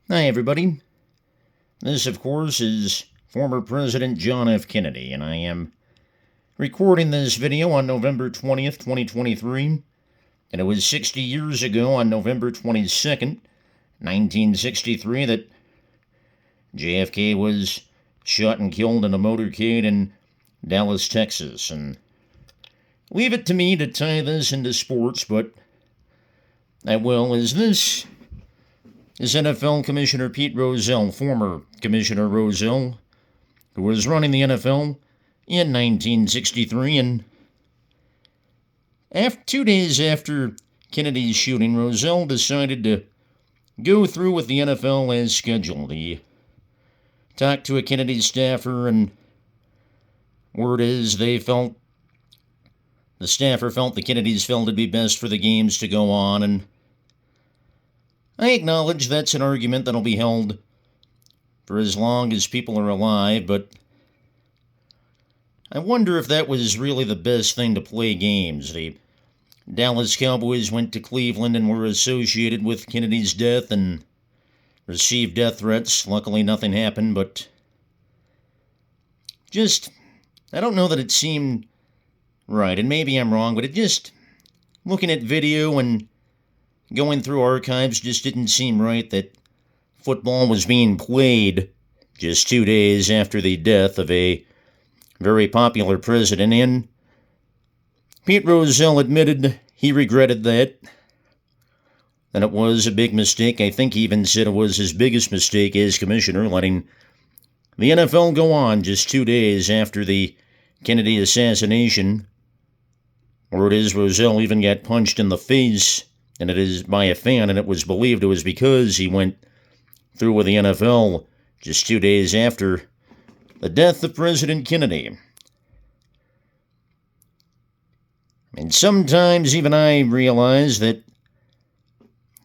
Hi, everybody. This, of course, is former President John F. Kennedy, and I am recording this video on November 20th, 2023, and it was 60 years ago on November 22nd, 1963, that JFK was shot and killed in a motorcade in Dallas, Texas. And leave it to me to tie this into sports, but I will. This is NFL Commissioner Pete Rozelle, former Commissioner Rozelle, who was running the NFL in 1963, and 2 days after Kennedy's shooting, Rozelle decided to go through with the NFL as scheduled. He talked to a Kennedy staffer, and word is the staffer felt the Kennedys felt it'd be best for the games to go on, and I acknowledge that's an argument that'll be held for as long as people are alive, but I wonder if that was really the best thing to play games. The Dallas Cowboys went to Cleveland and were associated with Kennedy's death and received death threats. Luckily, nothing happened, but I don't know that it seemed right, and maybe I'm wrong, but looking at video and going through archives just didn't seem right that football was being played just 2 days after the death of a very popular president, and Pete Rozelle admitted he regretted that it was a big mistake. I think he even said it was his biggest mistake as commissioner, letting the NFL go on just 2 days after the Kennedy assassination. Word is Rozelle even got punched in the face, and it is by a fan, and it was believed it was because he went through with the NFL just 2 days after the death of President Kennedy. And sometimes even I realize that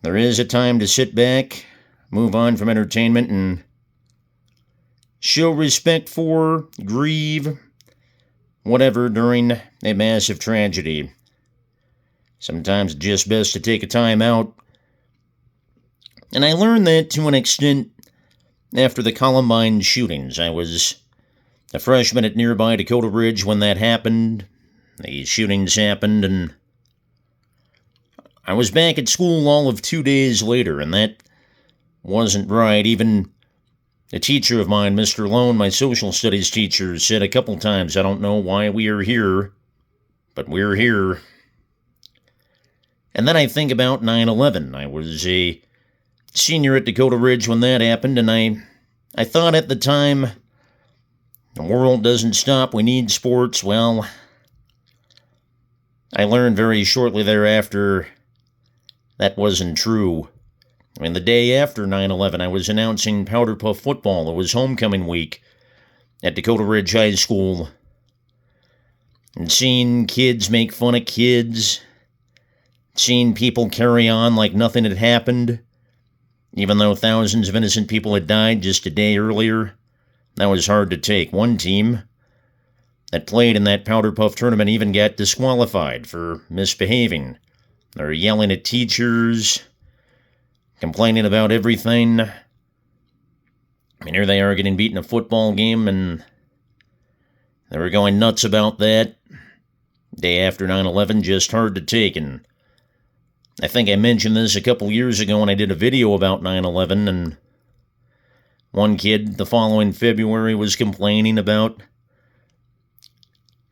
there is a time to sit back, move on from entertainment, and show respect for, grieve, whatever during a massive tragedy. Sometimes it's just best to take a time out. And I learned that to an extent after the Columbine shootings. I was a freshman at nearby Dakota Ridge when that happened. The shootings happened, and I was back at school all of 2 days later, and that wasn't right. Even a teacher of mine, Mr. Lone, my social studies teacher, said a couple times, "I don't know why we are here, but we're here." And then I think about 9/11. I was a senior at Dakota Ridge when that happened, and I thought at the time, the world doesn't stop, we need sports. Well, I learned very shortly thereafter that wasn't true. I mean, the day after 9/11, I was announcing Powder Puff football. It was homecoming week at Dakota Ridge High School, and seeing kids make fun of kids, seeing people carry on like nothing had happened, even though thousands of innocent people had died just a day earlier, that was hard to take. One team that played in that Powder Puff tournament even got disqualified for misbehaving. They were yelling at teachers, complaining about everything. I mean, here they are getting beaten in a football game, and they were going nuts about that. Day after 9/11, just hard to take. And I think I mentioned this a couple years ago when I did a video about 9/11, and one kid the following February was complaining about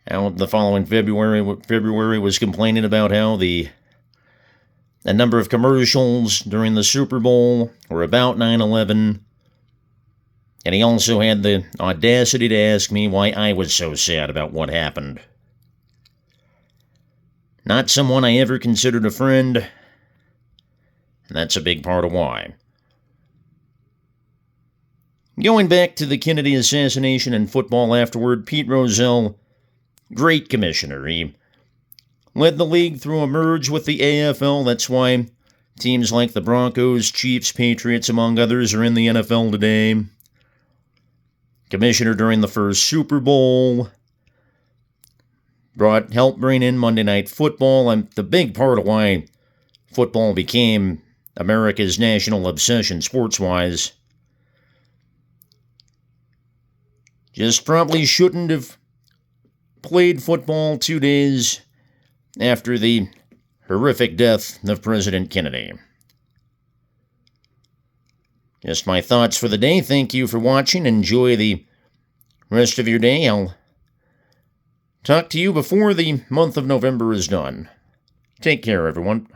how a number of commercials during the Super Bowl were about 9/11, and he also had the audacity to ask me why I was so sad about what happened. Not someone I ever considered a friend, and that's a big part of why. Going back to the Kennedy assassination and football afterward, Pete Rozelle, great commissioner. He led the league through a merge with the AFL. That's why teams like the Broncos, Chiefs, Patriots, among others, are in the NFL today. Commissioner during the first Super Bowl. Helped bring in Monday Night Football. And the big part of why football became America's national obsession sports-wise. Just probably shouldn't have played football 2 days after the horrific death of President Kennedy. Just my thoughts for the day. Thank you for watching. Enjoy the rest of your day. I'll talk to you before the month of November is done. Take care, everyone.